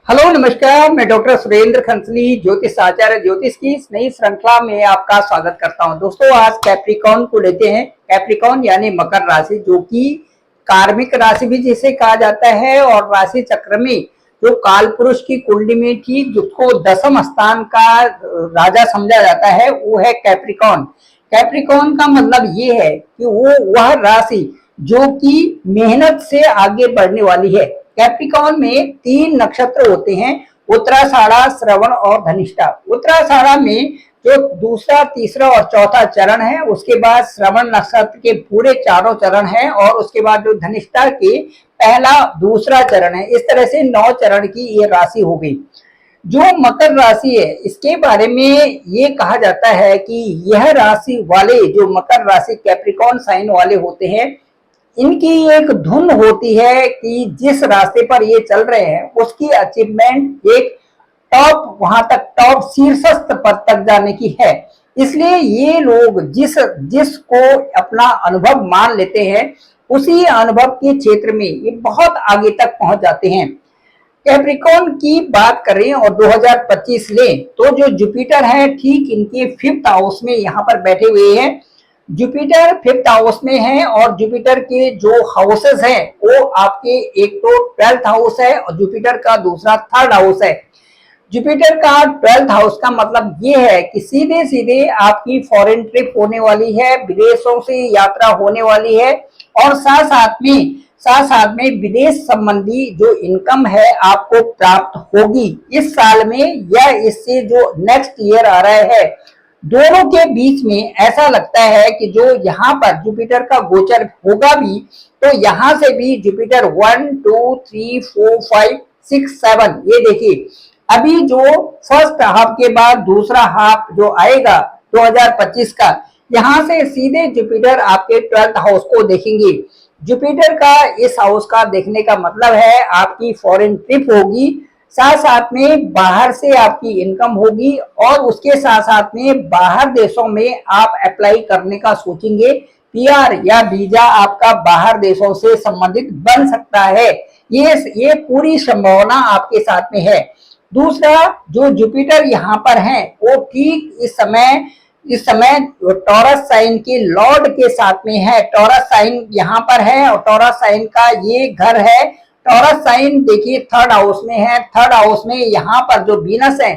Hello नमस्कार, मैं doctor Surendra खंसली ज्योतिष आचार्य ज्योतिष की इस नई श्रृंखला में आपका स्वागत करता हूं। दोस्तों, आज कैप्रिकॉर्न को लेते हैं। कैप्रिकॉर्न यानी मकर राशि, जो कि कार्मिक राशि भी जिसे कहा जाता है और राशि चक्र में जो काल पुरुष की कुंडली में ठीक जिसको दसम स्थान का राजा समझा जाता है वो है कैप्रिकॉर्न। कैप्रिकॉर्न का मतलब ये है कि वो वह राशि जो कि मेहनत से आगे बढ़ने वाली है। कैप्रिकॉर्न में 3 नक्षत्र होते हैं, उत्तराषाढ़ा, श्रवण और धनिष्ठा। उत्तराषाढ़ा में जो दूसरा, तीसरा और चौथा चरण है, उसके बाद श्रवण नक्षत्र के पूरे चारों चरण हैं और उसके बाद जो धनिष्ठा के पहला दूसरा चरण है। इस तरह से 9 चरण की ये राशि हो गई। जो मकर राशि है, इसके बारे में ये कहा जाता है कि यह राशि वाले जो मकर राशि कैप्रिकॉर्न साइन वाले होते हैं, इनकी एक धुन होती है कि जिस रास्ते पर ये चल रहे हैं उसकी अचीवमेंट एक टॉप, वहां तक टॉप शीर्षस्थ पद तक जाने की है। इसलिए ये लोग जिसको अपना अनुभव मान लेते हैं, उसी अनुभव के क्षेत्र में ये बहुत आगे तक पहुंच जाते हैं। कैप्रिकॉर्न की बात करें और 2025 लें तो जो जुपिटर है ठीक इनके 5th हाउस में यहाँ पर बैठे हुए हैं। जुपिटर 5th हाउस में है और जुपिटर के जो हाउसेस हैं वो आपके एक तो 12th हाउस है और जुपिटर का दूसरा 3rd हाउस है। जुपिटर का 12th हाउस का मतलब ये है कि सीधे सीधे आपकी फॉरेन ट्रिप होने वाली है, विदेशों से यात्रा होने वाली है और साथ साथ में विदेश संबंधी जो इनकम है आपको प्राप्त होगी इस साल में या इससे जो नेक्स्ट ईयर आ रहा है। दोनों के बीच में ऐसा लगता है कि जो यहाँ पर जुपिटर का गोचर होगा भी तो यहाँ से भी जुपिटर 1 2 3 4 5 6 7, ये देखिए अभी जो फर्स्ट हाफ के बाद दूसरा हाफ जो आएगा 2025 का, यहाँ से सीधे जुपिटर आपके 12th हाउस को देखेंगे। जुपिटर का इस हाउस का देखने का मतलब है आपकी फॉरेन ट्रिप होगी, साथ साथ में बाहर से आपकी इनकम होगी और उसके साथ साथ में बाहर देशों में आप अप्लाई करने का सोचेंगे। पीआर या वीजा आपका बाहर देशों से संबंधित बन सकता है। ये पूरी संभावना आपके साथ में है। दूसरा, जो जुपिटर यहाँ पर है वो ठीक इस समय टॉरस साइन के लॉर्ड के साथ में है। टॉरस साइन यहाँ पर है और टॉरस साइन का ये घर है। टॉरस साइन देखिए 3rd हाउस में है। 3rd हाउस में यहाँ पर जो वीनस है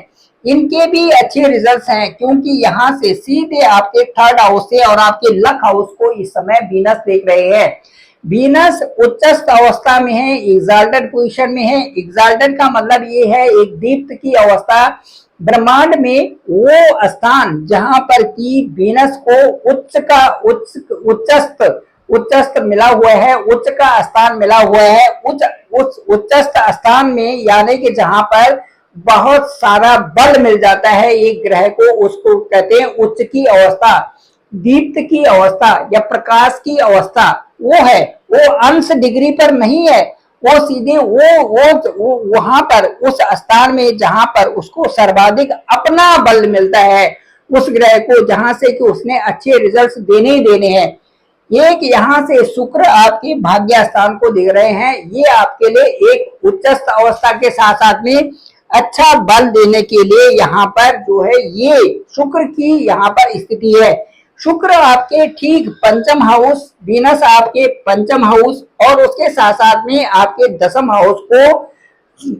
इनके भी अच्छे रिजल्ट्स हैं, क्योंकि यहाँ से सीधे आपके 3rd हाउस से और आपके लक हाउस को इस समय वीनस देख रहे हैं। वीनस उच्चस्थ अवस्था में है, एग्जाल्टेड पोजीशन में है। एग्जाल्टेड का मतलब ये है एक दीप्त की अवस्था। ब्रह्मांड में वो स्थान जहां पर की वीनस को उच्चस्थ मिला हुआ है, उच्च का स्थान मिला हुआ है। उच्चस्थ स्थान में यानी कि जहां पर बहुत सारा बल मिल जाता है एक ग्रह को, उसको कहते हैं उच्च की अवस्था, दीप्त की अवस्था या प्रकाश की अवस्था। वो है, वो अंश डिग्री पर नहीं है, वो सीधे वो वहां पर उस स्थान में जहां पर उसको सर्वाधिक अपना बल मिलता है उस ग्रह को, जहां से कि उसने अच्छे रिजल्ट्स देने ही देने हैं। एक यहाँ से शुक्र आपके भाग्य स्थान को देख रहे हैं, ये आपके लिए एक उच्चस्थ अवस्था के साथ साथ में अच्छा बल देने के लिए यहाँ पर जो है ये शुक्र की यहाँ पर स्थिति है। शुक्र आपके ठीक 5th हाउस, वीनस आपके 5th हाउस और उसके साथ साथ में आपके 10th हाउस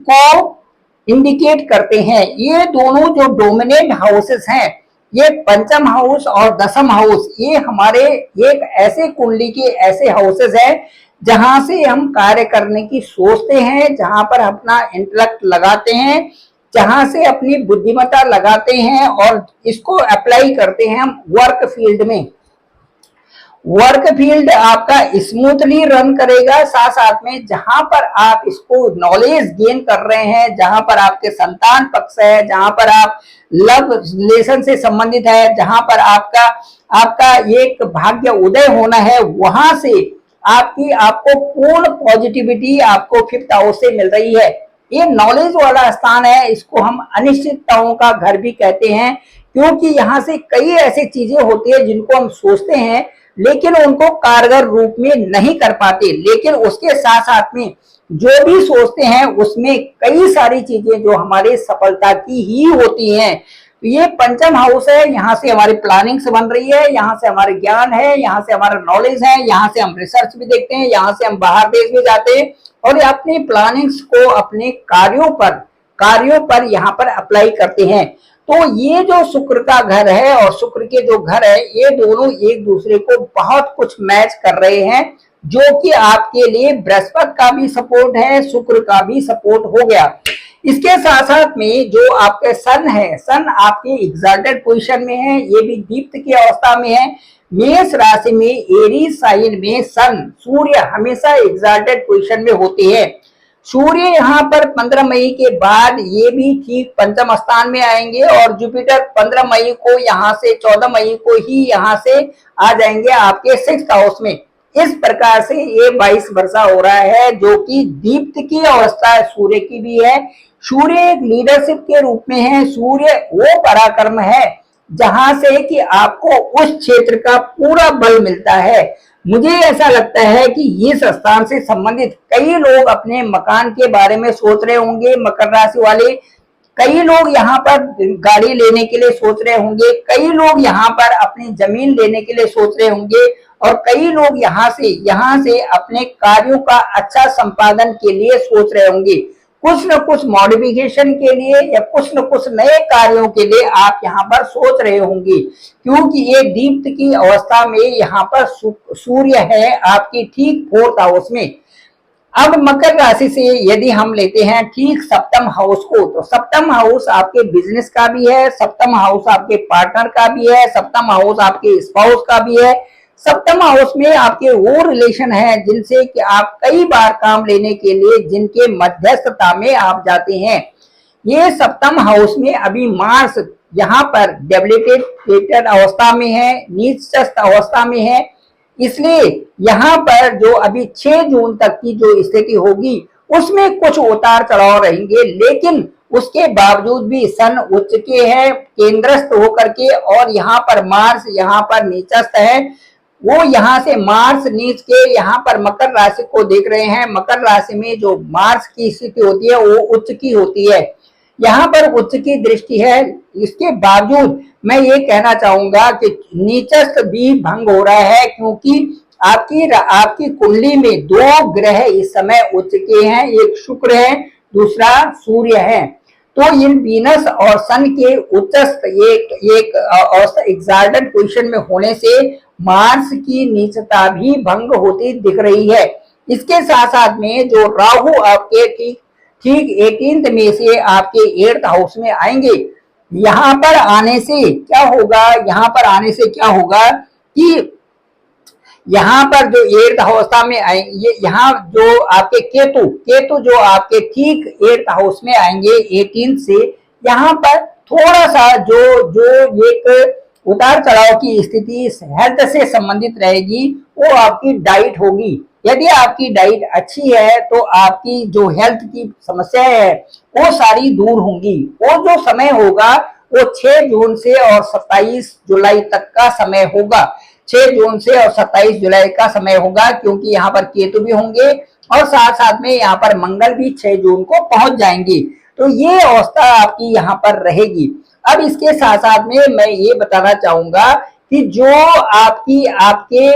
को इंडिकेट करते हैं। ये दोनों जो डोमिनेंट हाउसेस हैं, ये 5th हाउस और 10th हाउस, ये हमारे एक ऐसे कुंडली के ऐसे हाउसेस हैं जहां से हम कार्य करने की सोचते हैं, जहां पर अपना इंटेलेक्ट लगाते हैं, जहां से अपनी बुद्धिमत्ता लगाते हैं और इसको अप्लाई करते हैं हम वर्क फील्ड में। वर्क फील्ड आपका स्मूथली रन करेगा, साथ साथ में जहां पर आप इसको नॉलेज गेन कर रहे हैं, जहां पर आपके संतान पक्ष है, जहां पर आप लव रिलेशन से संबंधित है, जहां पर आपका एक भाग्य उदय होना है, वहां से आपको पूर्ण पॉजिटिविटी आपको 5th हाउस से मिल रही है। ये नॉलेज वाला स्थान है, इसको हम अनिश्चितताओं का घर भी कहते हैं, क्योंकि यहाँ से कई ऐसी चीजें होती है जिनको हम सोचते हैं लेकिन उनको कारगर रूप में नहीं कर पाते। लेकिन उसके साथ साथ में जो भी सोचते हैं उसमें कई सारी चीजें जो हमारे सफलता की ही होती हैं। तो ये पंचम हाउस है, यहाँ से हमारी प्लानिंग से बन रही है, यहाँ से हमारे ज्ञान है, यहाँ से हमारा नॉलेज है, यहाँ से हम रिसर्च भी देखते हैं, यहाँ से हम बाहर देश भी जाते हैं और अपनी प्लानिंग्स को अपने कार्यों पर यहाँ पर अप्लाई करते हैं। तो ये जो शुक्र का घर है और शुक्र के जो घर है, ये दोनों एक दूसरे को बहुत कुछ मैच कर रहे हैं, जो कि आपके लिए बृहस्पति का भी सपोर्ट है, शुक्र का भी सपोर्ट हो गया। इसके साथ साथ में जो आपके सन है, सन आपके एग्जाल्टेड पोजीशन में है, ये भी दीप्त की अवस्था में है। मेष राशि में एरीज साइन में सन सूर्य हमेशा एग्जाल्टेड पोजीशन में होते हैं। सूर्य यहाँ पर 15 मई के बाद ये भी ठीक पंचम स्थान में आएंगे और जुपिटर 15 मई को यहाँ से 14 मई को ही यहाँ से आ जाएंगे आपके 6th हाउस में। इस प्रकार से ये 22 वर्षा हो रहा है, जो कि दीप्त की अवस्था सूर्य की भी है। सूर्य एक लीडरशिप के रूप में है, सूर्य वो पराक्रम है जहां से कि आपको उस क्षेत्र का पूरा बल मिलता है। मुझे ऐसा लगता है कि इस स्थान से संबंधित कई लोग अपने मकान के बारे में सोच रहे होंगे, मकर राशि वाले। कई लोग यहाँ पर गाड़ी लेने के लिए सोच रहे होंगे, कई लोग यहाँ पर अपनी जमीन लेने के लिए सोच रहे होंगे और कई लोग यहाँ से अपने कार्यों का अच्छा संपादन के लिए सोच रहे होंगे। कुछ न कुछ मॉडिफिकेशन के लिए या कुछ न कुछ नए कार्यों के लिए आप यहाँ पर सोच रहे होंगे, क्योंकि ये दीप्त की अवस्था में यहाँ पर सूर्य है आपकी ठीक 4th हाउस में। अब मकर राशि से यदि हम लेते हैं ठीक सप्तम हाउस को, तो सप्तम हाउस आपके बिजनेस का भी है, सप्तम हाउस आपके पार्टनर का भी है, सप्तम हाउस आपके स्पाउस का भी है। सप्तम हाउस में आपके वो रिलेशन है जिनसे कि आप कई बार काम लेने के लिए जिनके मध्यस्थता में आप जाते हैं। ये सप्तम हाउस में अभी मार्स यहाँ पर डेबिलिटेटेड अवस्था में है, नीचस्थ अवस्था में है, इसलिए यहाँ पर जो अभी 6 जून तक की जो स्थिति होगी उसमें कुछ उतार चढ़ाव रहेंगे, लेकिन उसके बावजूद भी सन उच्च के है केंद्रस्थ होकर के, और यहाँ पर मार्स यहाँ पर नीचस्थ है। वो यहाँ से मार्स नीच के यहाँ पर मकर राशि को देख रहे हैं। मकर राशि में जो मार्स की स्थिति होती है वो उच्च की होती है, यहाँ पर उच्च की दृष्टि है। इसके बावजूद मैं ये कहना चाहूंगा कि नीचस्थ भी भंग हो रहा है, क्योंकि आपकी कुंडली में 2 ग्रह इस समय उच्च के हैं, एक शुक्र है, दूसरा सूर्य है। तो इन वीनस और सन के उच्चस्थ एक एग्जाल्टेड पोजीशन में होने से मार्स की नीचता भी भंग होती दिख रही है। इसके साथ साथ में जो राहु आपके ठीक 18 में से आपके 8th हाउस में आएंगे। यहाँ पर आने से क्या होगा कि यहाँ पर जो 8th अवस्था में आएंगे, यहाँ जो आपके केतु जो आपके ठीक 8th हाउस में आएंगे 18 से, यहाँ पर थोड़ा सा जो एक उतार चढ़ाव की स्थिति हेल्थ से संबंधित रहेगी, वो आपकी डाइट होगी। यदि आपकी डाइट अच्छी है तो आपकी जो हेल्थ की समस्या है वो सारी दूर होंगी। वो जो समय होगा वो 6 जून से और 27 जुलाई तक का समय होगा। 6 जून से और 27 जुलाई का समय होगा, क्योंकि यहाँ पर केतु भी होंगे और साथ साथ में यहाँ पर मंगल भी 6 जून को पहुंच जाएंगे। तो ये अवस्था आपकी यहाँ पर रहेगी। अब इसके साथ साथ में मैं ये बताना चाहूंगा कि जो आपके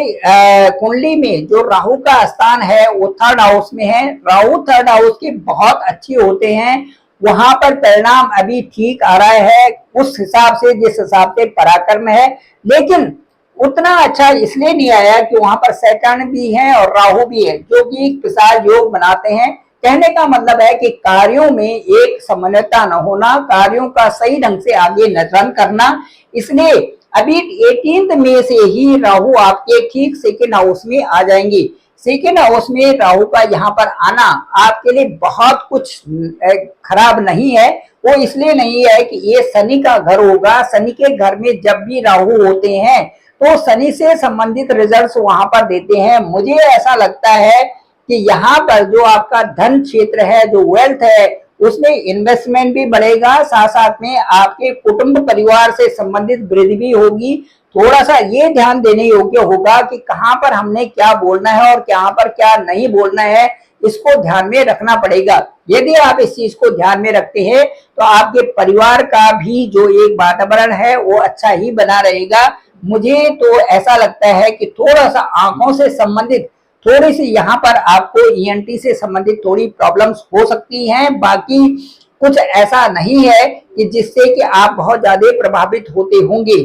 कुंडली में जो राहु का स्थान है वो 3rd हाउस में है। राहु 3rd हाउस के बहुत अच्छे होते हैं, वहां पर परिणाम अभी ठीक आ रहा है उस हिसाब से जिस हिसाब से पराक्रम है, लेकिन उतना अच्छा इसलिए नहीं आया कि वहां पर सैटर्न भी है और राहु भी है, जो कि पिशाच योग बनाते हैं। कहने का मतलब है कि कार्यों में एक समन्वयता न होना, कार्यों का सही ढंग से आगे न रन करना। इसलिए अभी 18 में से ही राहु आपके ठीक 2nd हाउस में आ जाएंगे। 2nd हाउस में राहु का यहाँ पर आना आपके लिए बहुत कुछ खराब नहीं है। वो इसलिए नहीं है कि ये शनि का घर होगा। शनि के घर में जब भी राहु होते हैं तो शनि से संबंधित रिजल्ट्स वहां पर देते हैं। मुझे ऐसा लगता है कि यहाँ पर जो आपका धन क्षेत्र है, जो वेल्थ है, उसमें इन्वेस्टमेंट भी बढ़ेगा, साथ साथ में आपके कुटुंब परिवार से संबंधित वृद्धि भी होगी। थोड़ा सा ये ध्यान देने योग्य होगा कि कहाँ पर हमने क्या बोलना है और कहाँ पर क्या नहीं बोलना है। इसको ध्यान में रखना पड़ेगा। यदि आप इस चीज को ध्यान में रखते हैं तो आपके परिवार का भी जो एक वातावरण है वो अच्छा ही बना रहेगा। मुझे तो ऐसा लगता है कि थोड़ा सा आंखों से संबंधित थोड़ी सी यहाँ पर आपको ईएनटी से संबंधित थोड़ी प्रॉब्लम्स हो सकती हैं, बाकी कुछ ऐसा नहीं है कि जिससे कि आप बहुत ज्यादा प्रभावित होते होंगे।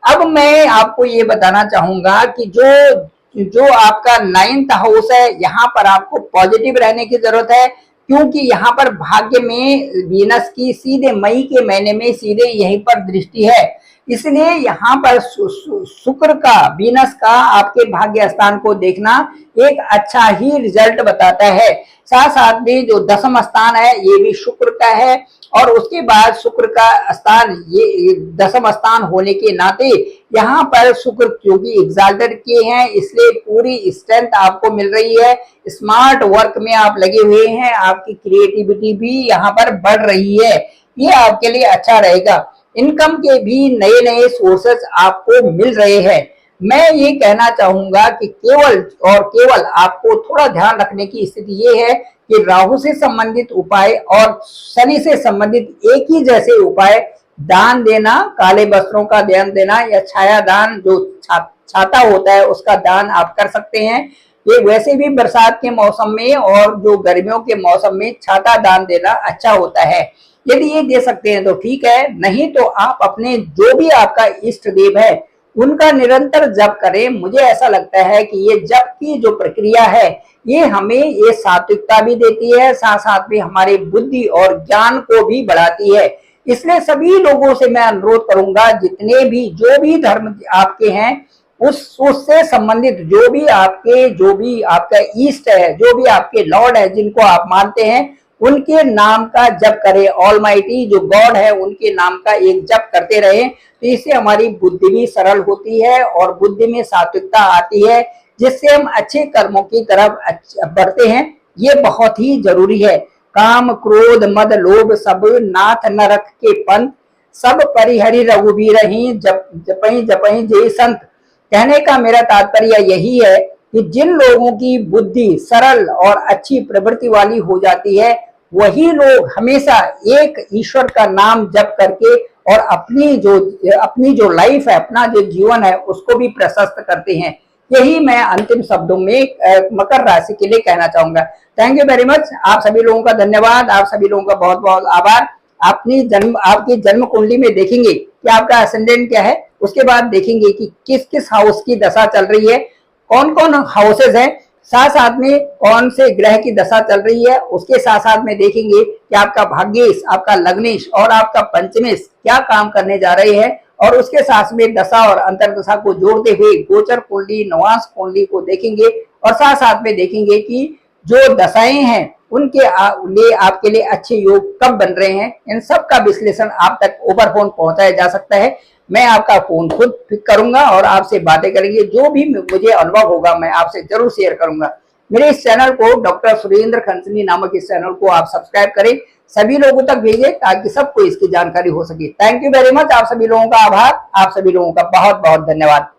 अब मैं आपको ये बताना चाहूंगा कि जो जो आपका 9th हाउस है, यहाँ पर आपको पॉजिटिव रहने की जरूरत है, क्योंकि यहाँ पर भाग्य में वीनस की सीधे मई के महीने में सीधे यहीं पर दृष्टि है। इसलिए यहाँ पर शुक्र का, वीनस का आपके भाग्य स्थान को देखना एक अच्छा ही रिजल्ट बताता है। साथ साथ में जो दसम स्थान है ये भी शुक्र का है, और उसके बाद शुक्र का स्थान ये दसम स्थान होने के नाते यहाँ पर शुक्र क्योंकि एग्जाल्टेड के हैं, इसलिए पूरी स्ट्रेंथ आपको मिल रही है। स्मार्ट वर्क में आप लगे हुए हैं, आपकी क्रिएटिविटी भी यहाँ पर बढ़ रही है, ये आपके लिए अच्छा रहेगा। इनकम के भी नए नए सोर्सेस आपको मिल रहे हैं। मैं ये कहना चाहूंगा कि केवल और केवल आपको थोड़ा ध्यान रखने की स्थिति ये है कि राहु से संबंधित उपाय और शनि से संबंधित एक ही जैसे उपाय, दान देना, काले वस्त्रों का दान देना या छाया दान जो छाता होता है उसका दान आप कर सकते हैं। ये वैसे भी बरसात के मौसम में और जो गर्मियों के मौसम में छाता दान देना अच्छा होता है। यदि ये दे सकते हैं तो ठीक है, नहीं तो आप अपने जो भी आपका इष्ट देव है उनका निरंतर जप करें। मुझे ऐसा लगता है कि ये जप की जो प्रक्रिया है ये हमें ये सात्विकता भी देती है, साथ साथ में हमारी बुद्धि और ज्ञान को भी बढ़ाती है। इसलिए सभी लोगों से मैं अनुरोध करूंगा, जितने भी जो भी धर्म आपके हैं उससे संबंधित जो भी आपका ईस्ट है, जो भी आपके लॉर्ड है जिनको आप मानते हैं, उनके नाम का जप करें। ऑलमाइटी जो गॉड है उनके नाम का एक जप करते रहे, तो इससे हमारी बुद्धि भी सरल होती है और बुद्धि में सात्विकता आती है, जिससे हम अच्छे कर्मों की तरफ बढ़ते हैं। ये बहुत ही जरूरी है। काम क्रोध मद लोभ सब नाथ नरक के पंथ, सब परिहरि रघुबीर ही जपहि जपहि जय संत। कहने का मेरा तात्पर्य यही है कि जिन लोगों की बुद्धि सरल और अच्छी प्रवृत्ति वाली हो जाती है वही लोग हमेशा एक ईश्वर का नाम जप करके और अपनी जो लाइफ है, अपना जो जीवन है उसको भी प्रशस्त करते हैं। यही मैं अंतिम शब्दों में मकर राशि के लिए कहना चाहूंगा। Thank you very much. आप सभी लोगों का धन्यवाद, आप सभी लोगों का बहुत बहुत आभार। आपकी जन्म कुंडली में देखेंगे कि आपका असेंडेंट क्या है, उसके बाद देखेंगे कि किस किस हाउस की दशा चल रही है, कौन कौन हाउसेज हैं, साथ साथ में कौन से ग्रह की दशा चल रही है। उसके साथ साथ में देखेंगे कि आपका भाग्येश, आपका लग्नेश और आपका पंचमेश क्या काम करने जा रहे हैं, और उसके साथ में दशा और अंतर्दशा को जोड़ते हुए गोचर कुंडली, नवांश कुंडली को देखेंगे, और साथ साथ में देखेंगे कि जो दशाएं हैं उनके लिए आपके लिए अच्छे योग कब बन रहे हैं। इन सब का विश्लेषण आप तक ओवर फोन पहुंचाया जा सकता है। मैं आपका फोन खुद पिक करूंगा और आपसे बातें करेंगे। जो भी मुझे अनुभव होगा मैं आपसे जरूर शेयर करूंगा। मेरे इस चैनल को डॉक्टर सुरेंद्र खंसनी नामक इस चैनल को आप सब्सक्राइब करें, सभी लोगों तक भेजें ताकि सबको इसकी जानकारी हो सके। Thank you very much. आप सभी लोगों का आभार, आप सभी लोगों का बहुत बहुत धन्यवाद।